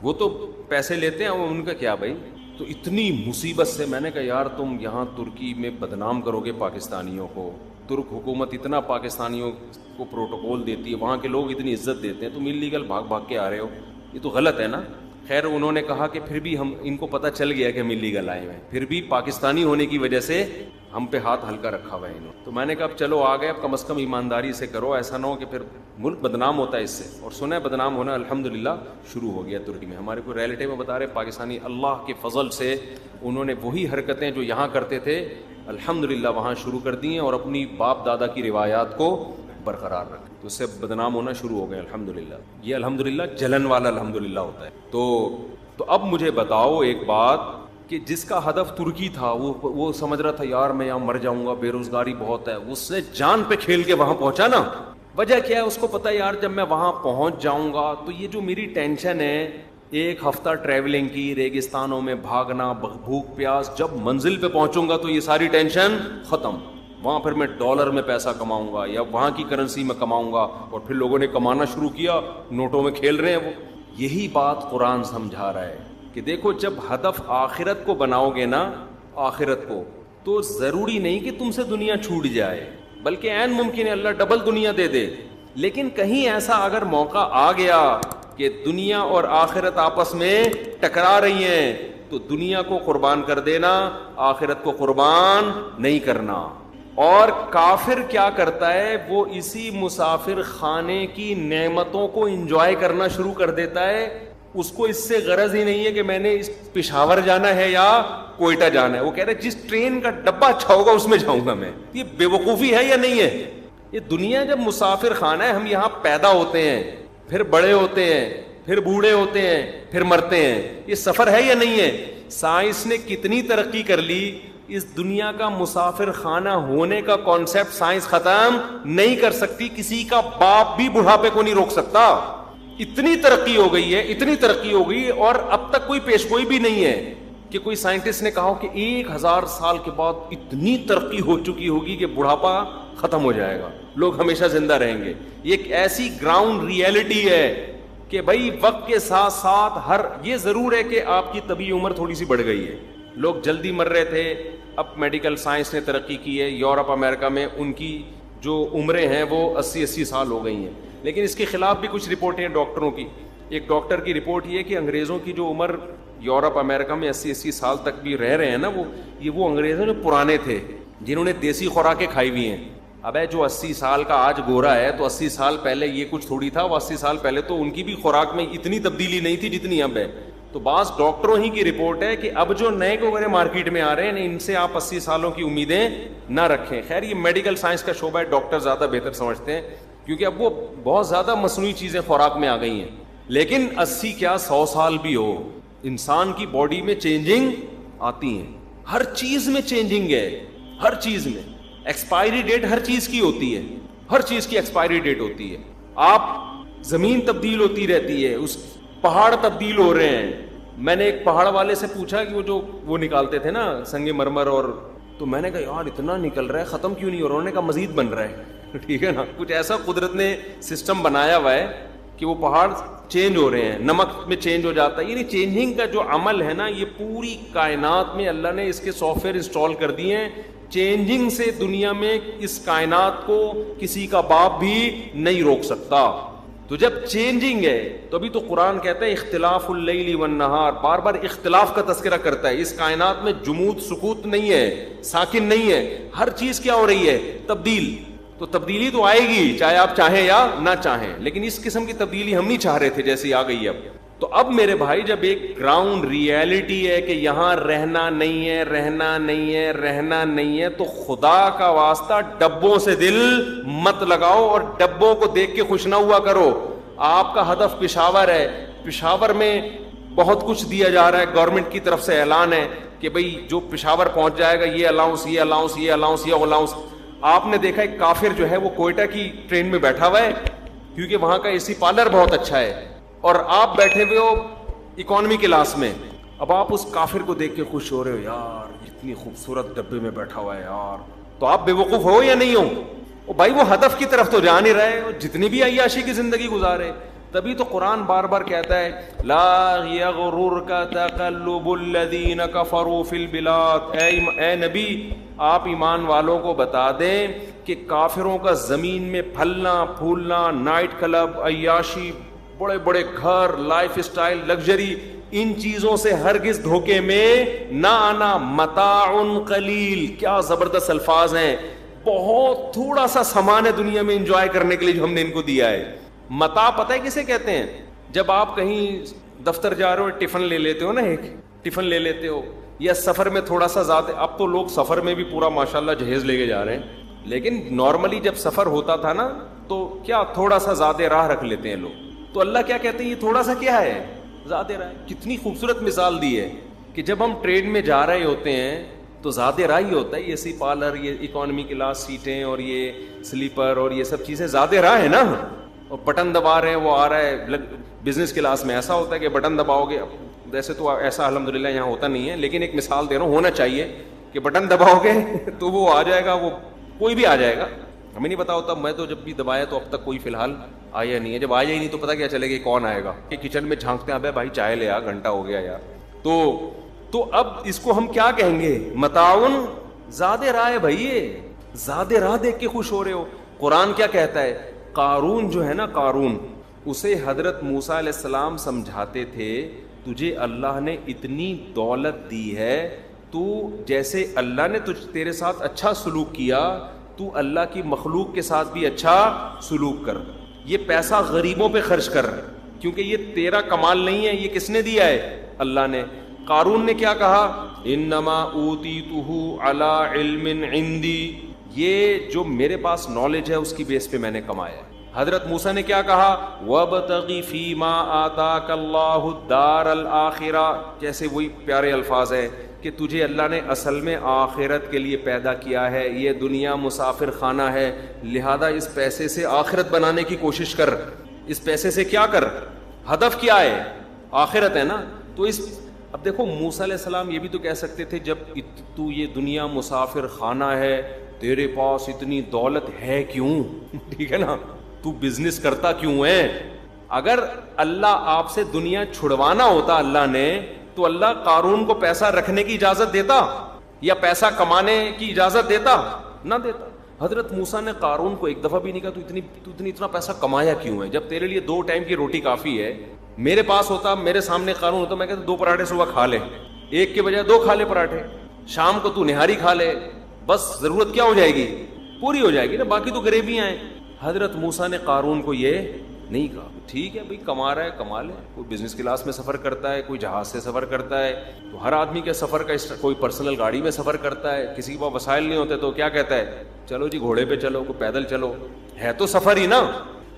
وہ تو پیسے لیتے ہیں, ان کا کیا بھائی. تو اتنی مصیبت سے میں نے کہا یار تم یہاں ترکی میں بدنام کرو گے پاکستانیوں کو, ترک حکومت اتنا پاکستانیوں کو پروٹوکول دیتی ہے, وہاں کے لوگ اتنی عزت دیتے ہیں, تم انلیگل بھاگ کے آ رہے ہو, یہ تو غلط ہے نا. خیر انہوں نے کہا کہ پھر بھی ہم ان کو پتہ چل گیا کہ ہم انلیگل آئے ہیں, پھر بھی پاکستانی ہونے کی وجہ سے ہم پہ ہاتھ ہلکا رکھا ہوا ہے انہوں. تو میں نے کہا اب چلو آ گئے, اب کم از کم ایمانداری سے کرو, ایسا نہ ہو کہ پھر ملک بدنام ہوتا ہے اس سے. اور سنا ہے بدنام ہونا الحمدللہ شروع ہو گیا ترکی میں. ہمارے کوئی ریلیٹیو میں بتا رہے پاکستانی, اللہ کے فضل سے انہوں نے وہی حرکتیں جو یہاں کرتے تھے الحمدللہ وہاں شروع کر دی ہیں, اور اپنی باپ دادا کی روایات کو برقرار رکھیں, تو اس سے بدنام ہونا شروع ہو گئے الحمدللہ. یہ الحمدللہ جلن والا الحمدللہ ہوتا ہے. تو اب مجھے بتاؤ ایک بات, کہ جس کا ہدف ترکی تھا وہ سمجھ رہا تھا یار میں یہاں مر جاؤں گا, بے روزگاری بہت ہے, اس نے جان پہ کھیل کے وہاں پہنچا نا. وجہ کیا ہے, اس کو پتا یار جب میں وہاں پہنچ جاؤں گا تو یہ جو میری ٹینشن ہے 1 ہفتہ ٹریولنگ کی, ریگستانوں میں بھاگنا, بھوک پیاس, جب منزل پہ پہنچوں گا تو یہ ساری ٹینشن ختم. وہاں پھر میں ڈالر میں پیسہ کماؤں گا یا وہاں کی کرنسی میں کماؤں گا, اور پھر لوگوں نے کمانا شروع کیا, نوٹوں میں کھیل رہے ہیں وہ. یہی بات قرآن سمجھا رہا ہے کہ دیکھو جب ہدف آخرت کو بناؤ گے نا, آخرت کو, تو ضروری نہیں کہ تم سے دنیا چھوٹ جائے, بلکہ عین ممکن ہے اللہ ڈبل دنیا دے دے. لیکن کہیں ایسا اگر موقع آ گیا کہ دنیا اور آخرت آپس میں ٹکرا رہی ہیں, تو دنیا کو قربان کر دینا, آخرت کو قربان نہیں کرنا. اور کافر کیا کرتا ہے, وہ اسی مسافر خانے کی نعمتوں کو انجوائے کرنا شروع کر دیتا ہے. اس کو اس سے غرض ہی نہیں ہے کہ میں نے اس پشاور جانا ہے یا کوئٹہ جانا ہے, وہ کہہ رہا ہے جس ٹرین کا ڈبہ اچھا ہوگا اس میں جاؤں گا میں. یہ بے وقوفی ہے یا نہیں ہے؟ یہ دنیا جب مسافر خانہ ہے, ہم یہاں پیدا ہوتے ہیں, پھر بڑے ہوتے ہیں, پھر بوڑھے ہوتے ہیں, پھر مرتے ہیں, یہ سفر ہے یا نہیں ہے؟ سائنس نے کتنی ترقی کر لی, اس دنیا کا مسافر خانہ ہونے کا کانسیپٹ سائنس ختم نہیں کر سکتی. کسی کا باپ بھی بڑھاپے کو نہیں روک سکتا. اتنی ترقی ہو گئی ہے, اتنی ترقی ہو گئی, اور اب تک کوئی پیشگوئی بھی نہیں ہے کہ کوئی سائنٹسٹ نے کہا کہ 1000 سال کے بعد اتنی ترقی ہو چکی ہوگی کہ بڑھاپا ختم ہو جائے گا, لوگ ہمیشہ زندہ رہیں گے. یہ ایک ایسی گراؤنڈ ریئلٹی ہے کہ بھائی وقت کے ساتھ ساتھ یہ ضرور ہے کہ آپ کی طبی عمر تھوڑی سی بڑھ گئی ہے. لوگ جلدی مر رہے تھے, اب میڈیکل سائنس نے ترقی کی ہے. یورپ امریکہ میں ان کی جو عمریں ہیں وہ 80 سال ہو گئی ہیں. لیکن اس کے خلاف بھی کچھ رپورٹیں ہیں ڈاکٹروں کی. ایک ڈاکٹر کی رپورٹ یہ کہ انگریزوں کی جو عمر یورپ امریکہ میں 80 سال تک بھی رہ رہے ہیں نا, وہ انگریزوں جو پرانے تھے, جنہوں نے دیسی خوراکیں کھائی ہوئی ہیں. اب ہے جو 80 سال کا آج گورا ہے, تو 80 سال پہلے یہ کچھ تھوڑی تھا. وہ 80 سال پہلے تو ان کی بھی خوراک میں اتنی تبدیلی نہیں تھی جتنی اب ہے. تو بعض ڈاکٹروں ہی کی رپورٹ ہے کہ اب جو نئے گورے مارکیٹ میں آ رہے ہیں ان سے آپ 80 سالوں کی امیدیں نہ رکھیں. خیر یہ میڈیکل سائنس کا شعبہ ہے, ڈاکٹر زیادہ بہتر سمجھتے ہیں, کیونکہ اب وہ بہت زیادہ مصنوعی چیزیں خوراک میں آ گئی ہیں. لیکن 80 کیا 100 سال بھی ہو, انسان کی باڈی میں چینجنگ آتی ہیں. ہر چیز میں چینجنگ ہے, ہر چیز میں. ایکسپائری ڈیٹ ہر چیز کی ہوتی ہے, ہر چیز کی ایکسپائری ڈیٹ ہوتی ہے. آپ زمین تبدیل ہوتی رہتی ہے, اس پہاڑ تبدیل ہو رہے ہیں. میں نے ایک پہاڑ والے سے پوچھا کہ وہ نکالتے تھے نا سنگ مرمر, اور تو میں نے کہا یار اتنا نکل رہا ہے, ختم کیوں نہیں ہو رہا؟ انہوں نے کہا مزید بن رہا ہے. ٹھیک ہے نا, کچھ ایسا قدرت نے سسٹم بنایا ہوا ہے کہ وہ پہاڑ چینج ہو رہے ہیں, نمک میں چینج ہو جاتا ہے. یعنی چینجنگ کا جو عمل ہے نا, یہ پوری کائنات میں اللہ نے اس کے سافٹ ویئر انسٹال کر دیے ہیں. چینجنگ سے دنیا میں اس کائنات کو کسی کا باپ بھی نہیں روک سکتا. تو جب چینجنگ ہے تو ابھی تو قرآن کہتا ہے اختلاف اللیل والنہار, بار بار اختلاف کا تذکرہ کرتا ہے. اس کائنات میں جمود سکوت نہیں ہے, ساکن نہیں ہے, ہر چیز کیا ہو رہی ہے؟ تبدیل. تو تبدیلی تو آئے گی چاہے آپ چاہیں یا نہ چاہیں, لیکن اس قسم کی تبدیلی ہم نہیں چاہ رہے تھے جیسی آ گئی اب. تو اب میرے بھائی جب ایک گراؤنڈ ریئلٹی ہے کہ یہاں رہنا نہیں ہے, رہنا نہیں ہے, رہنا نہیں ہے, تو خدا کا واسطہ ڈبوں سے دل مت لگاؤ اور ڈبوں کو دیکھ کے خوش نہ ہوا کرو. آپ کا ہدف پشاور ہے, پشاور میں بہت کچھ دیا جا رہا ہے, گورنمنٹ کی طرف سے اعلان ہے کہ بھئی جو پشاور پہنچ جائے گا یہ الاؤنس, یہ الاؤنس, یہ الاؤنس, یہ الاؤنس. آپ نے دیکھا ایک کافر جو ہے وہ کوئٹہ کی ٹرین میں بیٹھا ہوا ہے کیونکہ وہاں کا اے سی پارلر بہت اچھا ہے, اور آپ بیٹھے ہوئے ہو اکانومی کلاس میں. اب آپ اس کافر کو دیکھ کے خوش ہو رہے ہو, یار اتنی خوبصورت ڈبے میں بیٹھا ہوا ہے یار, تو آپ بے وقوف ہو یا نہیں ہو؟ او بھائی وہ ہدف کی طرف تو جا نہیں رہے, جتنی بھی عیاشی کی زندگی گزارے. تبھی تو قرآن بار بار کہتا ہے لا یغررک تقلب الذین کفروا فی البلاد. اے نبی آپ ایمان والوں کو بتا دیں کہ کافروں کا زمین میں پھلنا پھولنا, نائٹ کلب, عیاشی, بڑے بڑے گھر, لائف اسٹائل, لگژری, ان چیزوں سے ہرگز دھوکے میں نہ آنا. متاع قلیل, کیا زبردست الفاظ ہیں. بہت تھوڑا سا سامان ہے دنیا میں انجوائے کرنے کے لیے جو ہم نے ان کو دیا ہے. متاع پتہ ہے کسے کہتے ہیں؟ جب آپ کہیں دفتر جا رہے ہو ٹفن لے لیتے ہو نا, ایک ٹفن لے لیتے ہو, یا سفر میں تھوڑا سا زیادہ, اب تو لوگ سفر میں بھی پورا ماشاءاللہ جہیز لے کے جا رہے ہیں, لیکن نارملی جب سفر ہوتا تھا نا تو کیا تھوڑا سا زیادہ راہ رکھ لیتے ہیں لوگ. تو اللہ کیا کہتے ہیں یہ تھوڑا سا کیا ہے, زیادہ راہ. کتنی خوبصورت مثال دی ہے کہ جب ہم ٹرین میں جا رہے ہوتے ہیں تو زیادہ راہ ہی ہوتا ہے. یہ سی پارلر, یہ اکانومی کلاس سیٹیں اور یہ سلیپر اور یہ سب چیزیں زیادہ راہ ہے نا. اور بٹن دبا رہے ہیں وہ آ رہا ہے. بزنس کلاس میں ایسا ہوتا ہے کہ بٹن دباؤ گے, ویسے تو ایسا الحمدللہ یہاں ہوتا نہیں ہے, لیکن ایک مثال دے رہا ہوں, ہونا چاہیے کہ بٹن دباؤ گے تو وہ آ جائے گا, وہ کوئی بھی آ جائے گا. ہمیں نہیں پتا ہوتا, میں تو جب بھی دبایا تو اب تک کوئی فی الحال آیا نہیں ہے. جب آیا ہی نہیں تو پتا کیا چلے گا کون آئے گا. کہ کچن میں جھانکتے ہیں, ابے بھائی چائے لے آ, گھنٹہ ہو گیا یار. تو اب اس کو ہم کیا کہیں گے؟ متاعن, زیادہ راہ ہے بھائی, یہ زیادہ راہ دیکھ کے خوش ہو رہے ہو. قرآن کیا کہتا ہے؟ قارون جو ہے نا, قارون, اسے حضرت موسیٰ علیہ السلام سمجھاتے تھے تجھے اللہ نے اتنی دولت دی ہے, تو جیسے اللہ نے تیرے ساتھ اچھا سلوک کیا تو اللہ کی مخلوق کے ساتھ بھی اچھا سلوک کر. یہ پیسہ غریبوں پہ خرچ کر, کیونکہ یہ تیرا کمال نہیں ہے, یہ کس نے دیا ہے؟ اللہ نے. قارون نے کیا کہا؟ انما اوتیتہ علی علم عندی, یہ جو میرے پاس نالج ہے اس کی بیس پہ میں نے کمایا ہے. حضرت موسیٰ نے کیا کہا؟ وَابْتَغِ فِي مَا آتَاكَ اللَّهُ الدَّارَ الْآخِرَةَ, جیسے وہی پیارے الفاظ ہیں کہ تجھے اللہ نے اصل میں آخرت کے لیے پیدا کیا ہے, یہ دنیا مسافر خانہ ہے, لہذا اس پیسے سے آخرت بنانے کی کوشش کر. اس پیسے سے کیا کر, ہدف کیا ہے؟ آخرت ہے نا. تو اس اب دیکھو موسیٰ علیہ السلام یہ بھی تو کہہ سکتے تھے جب تو یہ دنیا مسافر خانہ ہے, تیرے پاس اتنی دولت ہے کیوں؟ ٹھیک ہے نا, تو بزنس کرتا کیوں ہے؟ اگر اللہ آپ سے دنیا چھڑوانا ہوتا اللہ نے, تو اللہ قارون کو پیسہ رکھنے کی اجازت دیتا یا پیسہ کمانے کی اجازت دیتا؟ نہ دیتا. حضرت موسیٰ نے قارون کو ایک دفعہ بھی نہیں کہا تو اتنا پیسہ کمایا کیوں ہے, جب تیرے لیے 2 ٹائم کی روٹی کافی ہے. میرے پاس ہوتا, میرے سامنے قارون ہوتا, میں کہتا 2 پراٹھے صبح کھا لے, 1 کے بجائے 2 کھا لے پراٹھے, شام کو تو نہاری کھا لے, بس ضرورت کیا ہو جائے گی, پوری ہو جائے گی نا, باقی تو غریبیاں ہیں. حضرت موسیٰ نے قارون کو یہ نہیں کہا ٹھیک ہے بھائی کما رہا ہے کما لے, کوئی بزنس کلاس میں سفر کرتا ہے, کوئی جہاز سے سفر کرتا ہے, تو ہر آدمی کے سفر کا کوئی پرسنل گاڑی میں سفر کرتا ہے, کسی کے پاس وسائل نہیں ہوتے تو کیا کہتا ہے, چلو جی گھوڑے پہ چلو, کوئی پیدل چلو, ہے تو سفر ہی نا.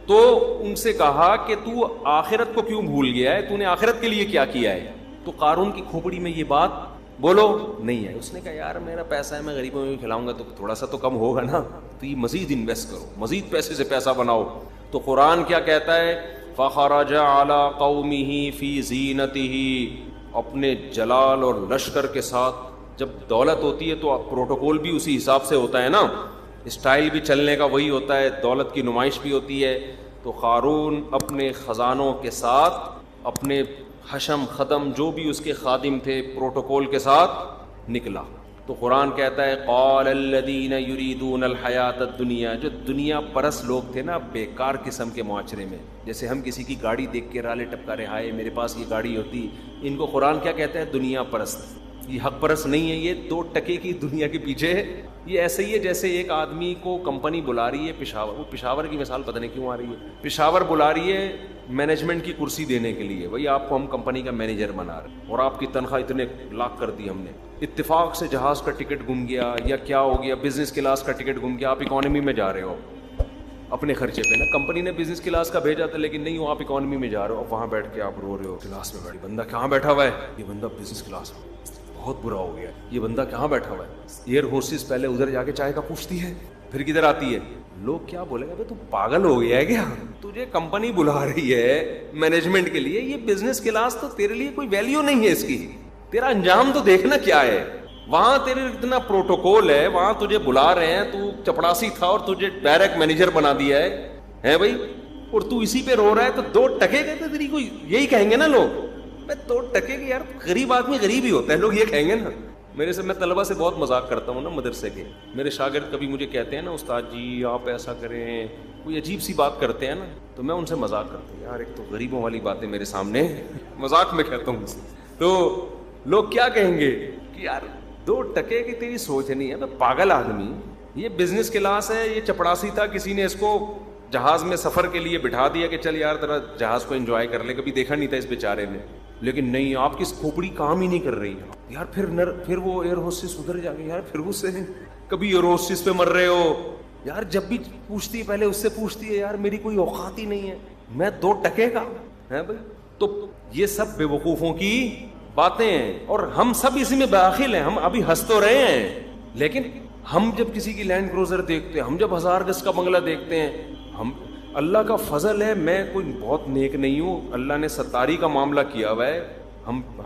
تو ان سے کہا کہ تو آخرت کو کیوں بھول گیا ہے, تو نے آخرت کے لیے کیا کیا ہے؟ تو قارون کی کھوپڑی میں یہ بات بولو نہیں ہے. اس نے کہا یار میرا پیسہ ہے, میں غریبوں میں بھی کھلاؤں گا تو تھوڑا سا تو کم ہوگا نا, تو یہ مزید انویسٹ کرو, مزید پیسے سے پیسہ بناؤ. تو قرآن کیا کہتا ہے؟ فخرج علی قومہ فی زینتہ, اپنے جلال اور لشکر کے ساتھ. جب دولت ہوتی ہے تو پروٹوکول بھی اسی حساب سے ہوتا ہے نا, اسٹائل بھی چلنے کا وہی ہوتا ہے, دولت کی نمائش بھی ہوتی ہے. تو قارون اپنے خزانوں کے ساتھ, اپنے حشم خدم جو بھی اس کے خادم تھے, پروٹوکول کے ساتھ نکلا. تو قرآن کہتا ہے قال الذین یریدون الحیات الدنیا, جو دنیا پرست لوگ تھے نا بیکار قسم کے معاشرے میں, جیسے ہم کسی کی گاڑی دیکھ کے رالے ٹپکا رہے ہائے میرے پاس یہ گاڑی ہوتی, ان کو قرآن کیا کہتا ہے؟ دنیا پرست. یہ حق پرست نہیں ہے, یہ 2 ٹکے کی دنیا کے پیچھے ہے. یہ ایسے ہی ہے جیسے ایک آدمی کو کمپنی بلا رہی ہے پشاور, وہ پشاور کی مثال پتہ نہیں کیوں آ رہی ہے, پشاور بلا رہی ہے مینجمنٹ کی کرسی دینے کے لیے, بھائی آپ کو ہم کمپنی کا مینیجر بنا رہے ہیں اور آپ کی تنخواہ اتنے لاکھ کر دی ہم نے, اتفاق سے جہاز کا ٹکٹ گم گیا یا کیا ہو گیا, بزنس کلاس کا ٹکٹ گم گیا, آپ اکانومی میں جا رہے ہو اپنے خرچے پہ نا, کمپنی نے بزنس کلاس کا بھیجا تھا لیکن نہیں ہو, آپ اکانومی میں جا رہے ہو, اب وہاں بیٹھ کے آپ رو رہے ہو کلاس میں بیٹھ, بندہ کہاں بیٹھا ہوا ہے, یہ بندہ بزنس کلاس میں, بہت برا ہو گیا, یہ بندہ کہاں بیٹھا ہوا ہے. ایئر ہورسز پہلے ادھر جا کے چائے کا پوچھتی ہے, پھر کدھر آتی ہے؟ لوگ کیا بولیں گے تو پاگل ہو گیا ہے کیا؟ تجھے کمپنی بلا رہی ہے مینجمنٹ کے لیے, یہ بزنس کلاس تو تیرے لیے کوئی ویلیو نہیں ہے اس کی, تیرا انجام تو دیکھنا کیا ہے. وہاں تیرے اتنا پروٹوکول ہے, وہاں تجھے بلا رہے ہیں, تو چپڑاسی تھا اور تجھے ڈائریکٹ مینیجر بنا دیا ہے بھائی, اور تو اسی پہ رو رہا ہے. تو 2 ٹکے کہتے تیری کوئی یہی کہیں گے نا لوگ, 2 ٹکے کے یار غریب آدمی غریب ہی ہوتا ہے, لوگ یہ کہیں گے نا. میں طلبہ سے بہت مذاق کرتا ہوں نا مدرسے کے, میرے شاگرد کبھی مجھے کہتے ہیں نا استاد جی آپ ایسا کریں, کوئی عجیب سی بات کرتے ہیں نا, تو میں ان سے مذاق کرتا ہوں, یار ایک تو غریبوں والی باتیں میرے سامنے مذاق میں کہتا ہوں. تو لوگ کیا کہیں گے کہ یار 2 ٹکے کی تیری سوچ نہیں ہے, میں پاگل آدمی, یہ بزنس کلاس ہے, یہ چپڑاسی تھا, کسی نے اس کو جہاز میں سفر کے لیے بٹھا دیا کہ چل یار ذرا جہاز کو انجوائے کر لے, کبھی دیکھا نہیں تھا اس بیچارے نے. لیکن نہیں, آپ کی کھوپڑی کام ہی نہیں کر رہی یار. پھر وہ ایئر ہوسٹس ادھر جا کے یار پھر اس سے کبھی ایئر ہوسٹس پہ مر رہے ہو یار, جب بھی پوچھتی ہے پہلے اس سے پوچھتی ہے یار میری کوئی اوقات ہی نہیں ہے, میں 2 ٹکے کا ہے بھائی. تو یہ سب بے وقوفوں کی باتیں ہیں, اور ہم سب اسی میں داخل ہیں. ہم ابھی ہنس تو رہے ہیں, لیکن ہم جب کسی کی لینڈ کروزر دیکھتے ہیں, ہم جب 1000 گز کا بنگلہ دیکھتے ہیں, ہم اللہ کا فضل ہے, میں کوئی بہت نیک نہیں ہوں, اللہ نے ستاری کا معاملہ کیا ہوا ہے,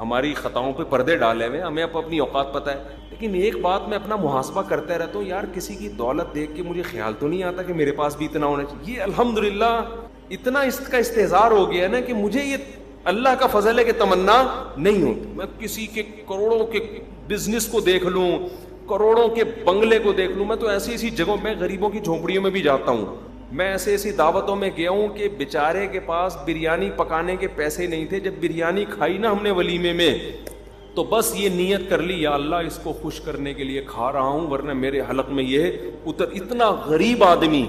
ہماری خطاؤں پہ پردے ڈالے ہوئے, ہمیں اپنی اوقات پتہ ہے. لیکن ایک بات میں اپنا محاسبہ کرتا رہتا ہوں, یار کسی کی دولت دیکھ کے مجھے خیال تو نہیں آتا کہ میرے پاس بھی اتنا ہونا چاہیے. یہ الحمدللہ اتنا اس کا استحضار ہو گیا نا کہ مجھے یہ اللہ کا فضل ہے کہ تمنا نہیں ہوتی. میں کسی کے کروڑوں کے بزنس کو دیکھ لوں, کروڑوں کے بنگلے کو دیکھ لوں, میں تو ایسی جگہوں میں غریبوں کی جھونپڑیوں میں بھی جاتا ہوں, میں ایسی دعوتوں میں گیا ہوں کہ بیچارے کے پاس بریانی پکانے کے پیسے نہیں تھے. جب بریانی کھائی نا ہم نے ولیمے میں, تو بس یہ نیت کر لی یا اللہ اس کو خوش کرنے کے لیے کھا رہا ہوں, ورنہ میرے حلق میں یہ اتنا غریب آدمی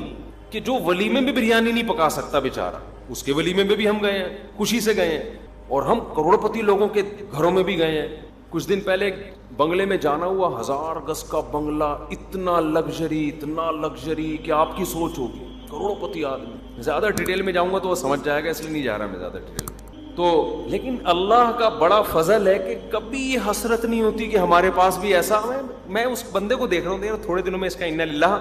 کہ جو ولیمے میں بریانی نہیں پکا سکتا بیچارہ, اس کے ولیمے میں بھی ہم گئے ہیں, خوشی سے گئے ہیں. اور ہم کروڑپتی لوگوں کے گھروں میں بھی گئے ہیں. کچھ دن پہلے بنگلے میں جانا ہوا, 1000 گز کا بنگلہ, اتنا لگژری کہ آپ کی سوچ ہوگی, کروڑپتی آدمی. زیادہ ڈیٹیل میں جاؤں گا تو وہ سمجھ جائے گا, اس لیے نہیں جا رہا میں زیادہ ڈیٹیل میں. تو لیکن اللہ کا بڑا فضل ہے کہ کبھی یہ حسرت نہیں ہوتی کہ ہمارے پاس بھی ایسا. میں اس بندے کو دیکھ رہا ہوں, تھوڑے دنوں میں اس کا انا للہ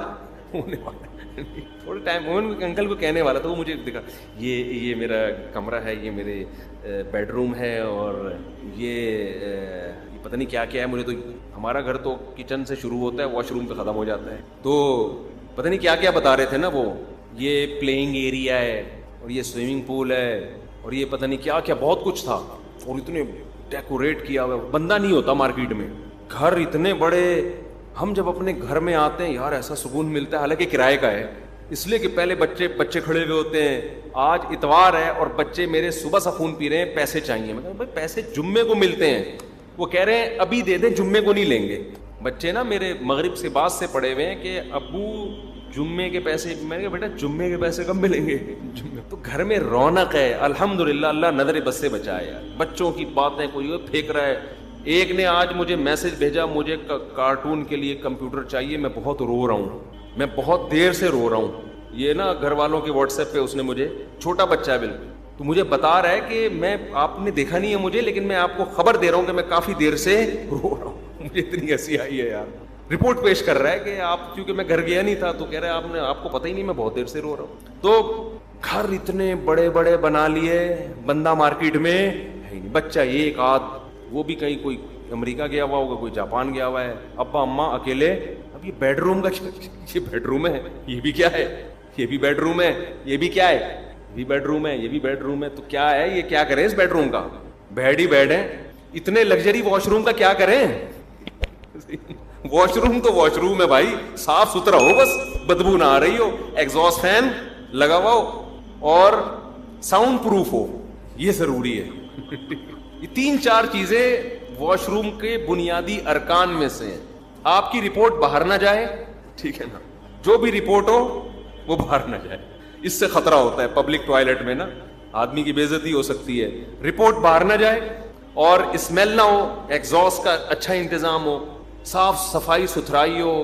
ہونے والا ہے, تھوڑے ٹائم انکل کو کہنے والا تھا, وہ مجھے دکھا یہ میرا کمرہ ہے, یہ میرے بیڈ روم ہے, اور یہ پتہ نہیں کیا ہے. مجھے تو ہمارا گھر تو کچن سے شروع ہوتا ہے, واش روم پہ ختم ہو جاتا ہے, تو پتہ نہیں کیا بتا رہے تھے نا وہ, یہ پلینگ ایریا ہے, اور یہ سوئمنگ پول ہے, اور یہ پتہ نہیں کیا بہت کچھ تھا, اور اتنے ڈیکوریٹ کیا ہوا. بندہ نہیں ہوتا مارکیٹ میں, گھر اتنے بڑے. ہم جب اپنے گھر میں آتے ہیں یار ایسا سکون ملتا ہے, حالانکہ کرائے کا ہے, اس لیے کہ پہلے بچے کھڑے ہوئے ہوتے ہیں. آج اتوار ہے اور بچے میرے صبح سے خون پی رہے ہیں, پیسے چاہیے. میں کہا بھائی پیسے جمعے کو ملتے ہیں, وہ کہہ رہے ہیں ابھی دے دیں, جمعے کو نہیں لیں گے. بچے نا میرے مغرب سے بعد سے پڑے ہوئے ہیں کہ ابو جمعے کے پیسے. میں نے کہا بیٹا جمعے کے پیسے کب ملیں گے؟ تو گھر میں رونق ہے الحمدللہ, اللہ نظر بد سے بچائے. یار بچوں کی باتیں کوئی پھینک رہا ہے. ایک نے آج مجھے میسج بھیجا, مجھے کارٹون کے لیے کمپیوٹر چاہیے, میں بہت رو رہا ہوں, میں بہت دیر سے رو رہا ہوں. یہ نا گھر والوں کے واٹس ایپ پہ اس نے مجھے, چھوٹا بچہ ہے بالکل, تو مجھے بتا رہا ہے کہ میں, آپ نے دیکھا نہیں ہے مجھے, لیکن میں آپ کو خبر دے رہا ہوں کہ میں کافی دیر سے رو رہا ہوں. مجھے اتنی ہنسی آئی ہے یار. رپورٹ پیش کر رہا ہے کہ آپ, کیونکہ میں گھر گیا نہیں تھا, تو کہہ رہا ہے آپ کو پتہ ہی نہیں میں بہت دیر سے رو رہا ہوں. تو گھر اتنے بڑے بڑے بنا لیے, بندہ مارکیٹ میں ہے, بچہ ایک آدھ, وہ بھی کہیں کوئی امریکہ گیا ہوا ہوگا, کوئی جاپان گیا ہوا ہے, ابا اماں اکیلے. اب یہ بیڈ روم کا, یہ بیڈ روم ہے, یہ بھی کیا ہے, یہ بھی بیڈ روم ہے, یہ بھی کیا ہے, یہ بھی بیڈ روم ہے, یہ بھی بیڈ روم ہے. تو کیا ہے, یہ کیا کریں اس بیڈ روم کا, بیڈ ہی بیڈ ہے. اتنے لگژری واش روم کا کیا کریں, واش روم تو واش روم ہے بھائی, صاف ستھرا ہو, بس بدبو نہ آ رہی ہو, ایگزاسٹ فین لگا ہوا ہو, اور ساؤنڈ پروف ہو, یہ ضروری ہے. یہ 3-4 چیزیں واش روم کے بنیادی ارکان میں سے ہیں. آپ کی رپورٹ باہر نہ جائے, ٹھیک ہے نا, جو بھی رپورٹ ہو وہ باہر نہ جائے, اس سے خطرہ ہوتا ہے. پبلک ٹوائلٹ میں نا آدمی کی بے عزتی ہو سکتی ہے. رپورٹ باہر نہ جائے, اور اسمیل نہ ہو, ایگزاسٹ کا اچھا انتظام ہو, صاف صفائی ستھرائی ہو,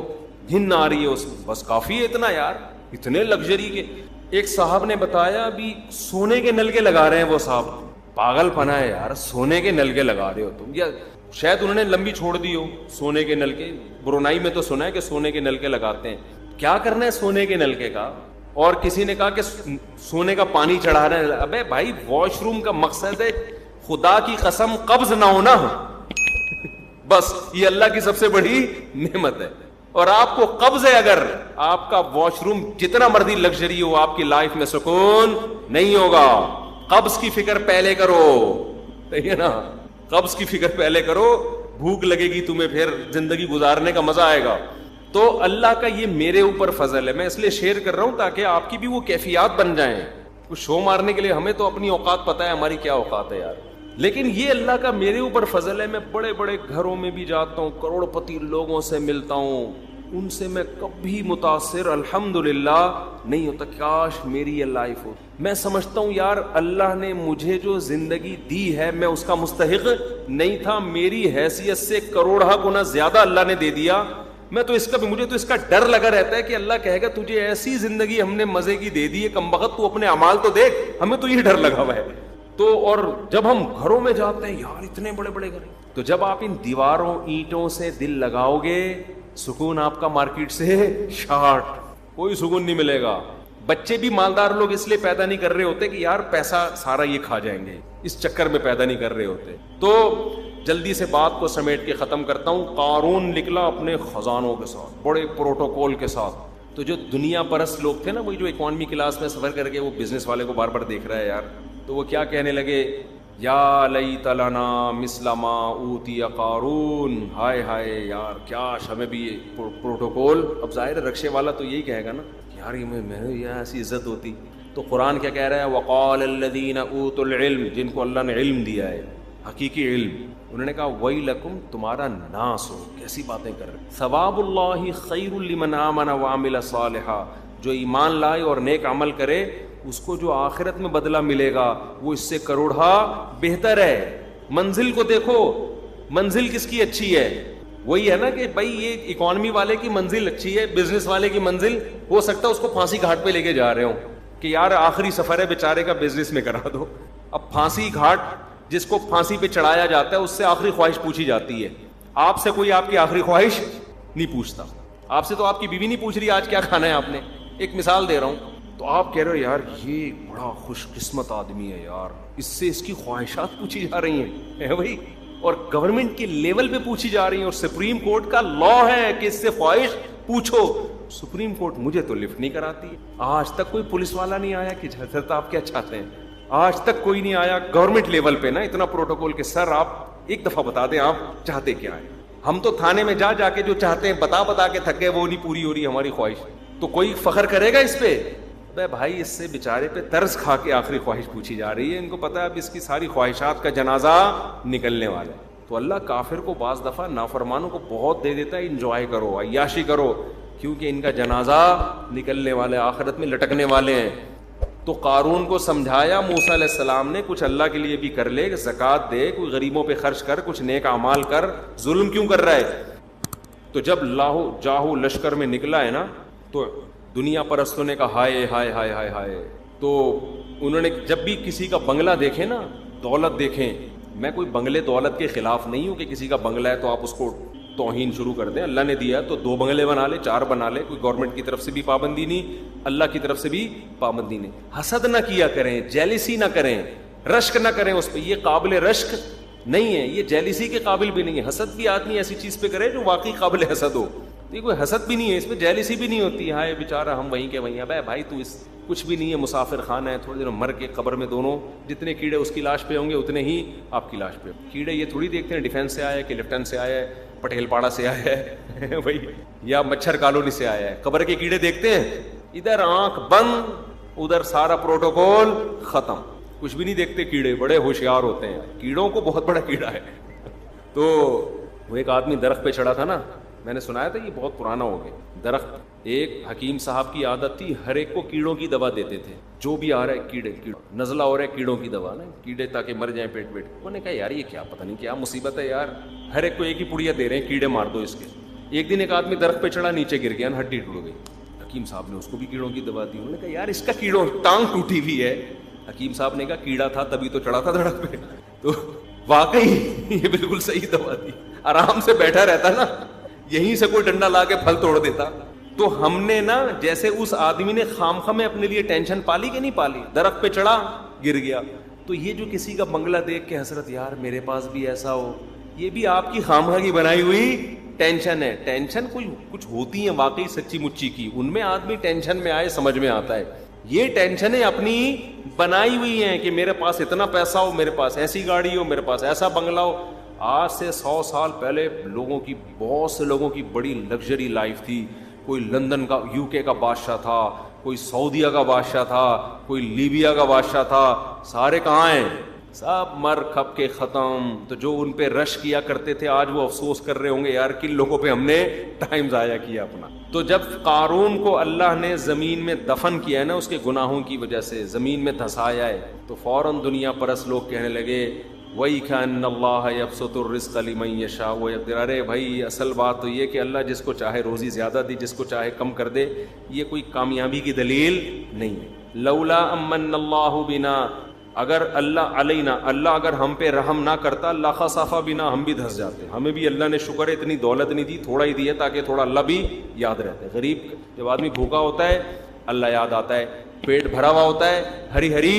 گھن نہ آ رہی ہو, بس کافی ہے اتنا. یار اتنے لگژری کے. ایک صاحب نے بتایا ابھی سونے کے نل کے لگا رہے ہیں وہ صاحب. پاگل پنا ہے یار, سونے کے نل کے لگا رہے ہو تم, یا شاید انہوں نے لمبی چھوڑ دی ہو سونے کے نل کے. برونائی میں تو سنا ہے کہ سونے کے نل کے لگاتے ہیں. کیا کرنا ہے سونے کے نلکے کا؟ اور کسی نے کہا کہ سونے کا پانی چڑھانا ہے. ابے بھائی واش روم کا مقصد ہے خدا کی قسم قبض نہ ہونا, بس یہ اللہ کی سب سے بڑی نعمت ہے. اور آپ کو قبض ہے, اگر آپ کا واش روم جتنا مرضی لگژری ہو, آپ کی لائف میں سکون نہیں ہوگا. قبض کی فکر پہلے کرو, صحیح ہے نا؟ قبض کی فکر پہلے کرو, بھوک لگے گی تمہیں, پھر زندگی گزارنے کا مزہ آئے گا. تو اللہ کا یہ میرے اوپر فضل ہے. میں اس لیے شیئر کر رہا ہوں تاکہ آپ کی بھی وہ کیفیات بن جائیں. کچھ شو مارنے کے لیے ہمیں تو اپنی اوقات پتہ ہے, ہماری کیا اوقات ہے یار, لیکن یہ اللہ کا میرے اوپر فضل ہے. میں بڑے بڑے گھروں میں بھی جاتا ہوں, کروڑ پتی لوگوں سے ملتا ہوں, ان سے میں کبھی متاثر الحمدللہ نہیں ہوتا. کاش میری یہ لائف ہو. میں سمجھتا ہوں یار اللہ نے مجھے جو زندگی دی ہے میں اس کا مستحق نہیں تھا, میری حیثیت سے کروڑہ گنا زیادہ اللہ نے دے دیا. میں تو اس کا بھی, مجھے تو اس کا ڈر لگا رہتا ہے کہ اللہ کہے گا تجھے ایسی زندگی ہم نے مزے کی دے دی ہے کمبخت, تو اپنے اعمال تو دیکھ. ہمیں تو یہ ڈر لگا ہوا ہے. تو اور جب ہم گھروں میں جاتے ہیں یار اتنے بڑے بڑے گھر, تو جب آپ ان دیواروں اینٹوں سے دل لگاؤ گے, سکون آپ کا مارکیٹ سے شارٹ, کوئی سکون نہیں ملے گا. بچے بھی مالدار لوگ اس لیے پیدا نہیں کر رہے ہوتے کہ یار پیسہ سارا یہ کھا جائیں گے, اس چکر میں پیدا نہیں کر رہے ہوتے. تو جلدی سے بات کو سمیٹ کے ختم کرتا ہوں. قارون نکلا اپنے خزانوں کے ساتھ, بڑے پروٹوکول کے ساتھ. تو جو دنیا پرست لوگ تھے نا, وہی جو اکانومی کلاس میں سفر کر کے وہ بزنس والے کو بار بار دیکھ رہا ہے یار, تو وہ کیا کہنے لگے, یا لیت لنا مثل ما اوتی قارون, ہائے ہائے یار کاش ہمیں بھی پروٹوکول. اب ظاہر رکشے والا تو یہی کہے گا نا یار یہ ایسی عزت ہوتی. تو قرآن کیا کہہ رہا ہے, وقال الذین اوتوا العلم, جن کو اللہ نے علم دیا ہے, حقیقی علم, انہوں نے کہا ویلکم, تمہارا ناس ہو, کیسی باتیں کر رہے. ثواب اللہ خیر لمن آمن وعمل صالحا, جو ایمان لائے اور نیک عمل کرے اس کو جو آخرت میں بدلہ ملے گا وہ اس سے کروڑا بہتر ہے. منزل کو دیکھو, منزل کس کی اچھی ہے؟ وہی ہے نا کہ بھائی یہ اکانومی والے کی منزل اچھی ہے, بزنس والے کی منزل ہو سکتا ہے اس کو پھانسی گھاٹ پہ لے کے جا رہے ہوں کہ یار آخری سفر ہے بیچارے کا, بزنس میں کرا دو. اب پھانسی گھاٹ جس کو پھانسی پہ چڑھایا جاتا ہے اس سے آخری خواہش پوچھی جاتی ہے. آپ سے کوئی آپ کی آخری خواہش نہیں پوچھتا. آپ سے تو آپ کی بیوی نہیں پوچھ رہی آج کیا کھانا ہے آپ نے. ایک مثال دے رہا ہوں. تو آپ کہہ رہے ہو یار یہ بڑا خوش قسمت آدمی ہے یار, اس سے اس کی خواہشات پوچھی جا رہی ہیں بھائی, اور گورنمنٹ کے لیول پہ پوچھی جا رہی ہیں, اور سپریم کورٹ کا لا ہے کہ اس سے خواہش پوچھو. سپریم کورٹ مجھے تو لفٹ نہیں کراتی. آج تک کوئی پولیس والا نہیں آیا کہ حضرت آپ کیا چاہتے ہیں, آج تک کوئی نہیں آیا گورنمنٹ لیول پہ نا اتنا پروٹوکول کہ سر آپ ایک دفعہ بتا دیں آپ چاہتے کیا ہے. ہم تو تھانے میں جا جا کے جو چاہتے ہیں بتا کے تھک گئے, وہ نہیں پوری ہو رہی ہماری خواہش. تو کوئی فخر کرے گا اس پہ؟ بھائی اس سے بیچارے پہ طرز کھا کے آخری خواہش پوچھی جا رہی ہے. ان کو پتا ہے اب اس کی ساری خواہشات کا جنازہ نکلنے والا ہے. تو اللہ کافر کو بعض دفعہ نافرمانوں کو بہت دے دیتا ہے, انجوائے کرو, عیاشی کرو, کیونکہ ان کا جنازہ نکلنے والے, آخرت میں لٹکنے والے ہیں. تو قارون کو سمجھایا موسیٰ علیہ السلام نے, کچھ اللہ کے لیے بھی کر لے, زکوٰۃ دے, کوئی غریبوں پہ خرچ کر, کچھ نیک اعمال کر, ظلم کیوں کر رہا ہے. تو جب لاہو جاہو لشکر میں نکلا ہے نا, تو دنیا پرستوں نے کہا ہائے ہائے ہائے ہائے ہائے. تو انہوں نے جب بھی کسی کا بنگلہ دیکھیں نا, دولت دیکھیں, میں کوئی بنگلے دولت کے خلاف نہیں ہوں کہ کسی کا بنگلہ ہے تو آپ اس کو توہین شروع کر دیں. اللہ نے دیا تو 2 بنگلے بنا لے, 4 بنا لے, کوئی گورنمنٹ کی طرف سے بھی پابندی نہیں, اللہ کی طرف سے بھی پابندی نہیں. حسد نہ کیا کریں, جیلسی نہ کریں, رشک نہ کریں اس پہ, یہ قابل رشک نہیں ہے, یہ جیلسی کے قابل بھی نہیں ہے. حسد بھی آدمی ایسی چیز پہ کرے جو واقعی قابل حسد ہو. یہ کوئی حسد بھی نہیں ہے, اس پہ جیلسی بھی نہیں ہوتی. ہائے بیچارہ ہم وہیں کے وہیں. ابے بھائی تو اس کچھ بھی نہیں ہے, مسافر خانہ ہے, تھوڑی دیر مر کے قبر میں دونوں جتنے کیڑے اس کی لاش پہ ہوں گے اتنے ہی آپ کی لاش پہ. کیڑے یہ تھوڑی دیکھتے ہیں ڈیفینس سے آیا ہے کہ لیفٹن سے آیا ہے, پٹیل پاڑا سے آیا ہے بھائی, یا مچھر کالونی سے آیا ہے. قبر کے کیڑے دیکھتے ہیں, ادھر آنکھ بند, ادھر سارا پروٹوکول ختم, کچھ بھی نہیں دیکھتے. کیڑے بڑے ہوشیار ہوتے ہیں, کیڑوں کو بہت بڑا کیڑا ہے. تو وہ ایک آدمی درخت پہ چڑھا تھا نا, میں نے سنایا تھا, یہ بہت پرانا ہو گیا. درخت, ایک حکیم صاحب کی عادت تھی, ہر ایک کو کیڑوں کی دوا دیتے تھے. جو بھی آ رہا ہے کیڑے, نزلہ ہو رہا ہے کیڑوں کی دوا نا, کیڑے تاکہ مر جائیں پیٹ. انہوں نے کہا یار یہ کیا, پتہ نہیں کیا مصیبت ہے یار, ہر ایک کو ایک ہی پڑیا دے رہے ہیں, کیڑے مار دو اس کے. ایک دن ایک آدمی درخت پہ چڑھا, نیچے گر گیا, ہڈی ٹوٹ گئی. حکیم صاحب نے اس کو بھی کیڑوں کی دوا دی. انہوں نے کہا یار اس کا کیڑوں ٹانگ ٹوٹی ہوئی ہے. حکیم صاحب نے کہا کیڑا تھا تبھی تو چڑھا تھا درخت پہ. تو واقعی یہ بالکل صحیح دوا تھی. آرام سے بیٹھا رہتا نا, یہیں سے کوئی ڈنڈا لا کے پھل توڑ دیتا. تو ہم نے نا جیسے اس آدمی نے خامخواہ میں اپنے لیے ٹینشن پالی کہ نہیں پالی, درخت پہ چڑھا گر گیا. تو یہ جو کسی کا بنگلہ دیکھ کے حسرت یار میرے پاس بھی ایسا ہو, یہ بھی آپ کی خامخواہ کی بنائی ہوئی ٹینشن ہے. ٹینشن کوئی کچھ ہوتی ہیں واقعی سچی مچی کی, ان میں آدمی ٹینشن میں آئے سمجھ میں آتا ہے. یہ ٹینشنیں اپنی بنائی ہوئی ہیں کہ میرے پاس اتنا پیسہ ہو, میرے پاس ایسی گاڑی ہو, میرے پاس ایسا بنگلہ ہو. آج سے 100 سال پہلے لوگوں کی, بہت سے لوگوں کی بڑی لگژری لائف تھی. کوئی لندن کا UK کا بادشاہ تھا, کوئی سعودیہ کا بادشاہ تھا, کوئی لیبیا کا بادشاہ تھا. سارے کہاں ہیں؟ سب مر کھپ کے ختم. تو جو ان پہ رش کیا کرتے تھے آج وہ افسوس کر رہے ہوں گے یار کن لوگوں پہ ہم نے ٹائم ضائع کیا اپنا. تو جب قارون کو اللہ نے زمین میں دفن کیا ہے نا اس کے گناہوں کی وجہ سے, زمین میں دھسایا ہے, تو فوراً دنیا پرست لوگ کہنے لگے وَيْكَأَنَّ اللَّهَ يَبْسُطُ الرِّزْقَ لِمَن يَشَاءُ وَيَقْدِرُ. ارے بھائی اصل بات تو یہ کہ اللہ جس کو چاہے روزی زیادہ دے, جس کو چاہے کم کر دے. یہ کوئی کامیابی کی دلیل نہیں ہے. لولا امن اللہ بنا, اگر اللہ علینا, اللہ اگر ہم پہ رحم نہ کرتا, لخسف بنا, ہم بھی دھس جاتے. ہمیں بھی اللہ نے شکر ہے اتنی دولت نہیں دی, تھوڑا ہی دی ہے تاکہ تھوڑا اللہ بھی یاد رہتا ہے. غریب جب آدمی بھوکا ہوتا ہے اللہ یاد آتا ہے, پیٹ بھرا ہوا ہوتا ہے ہری ہری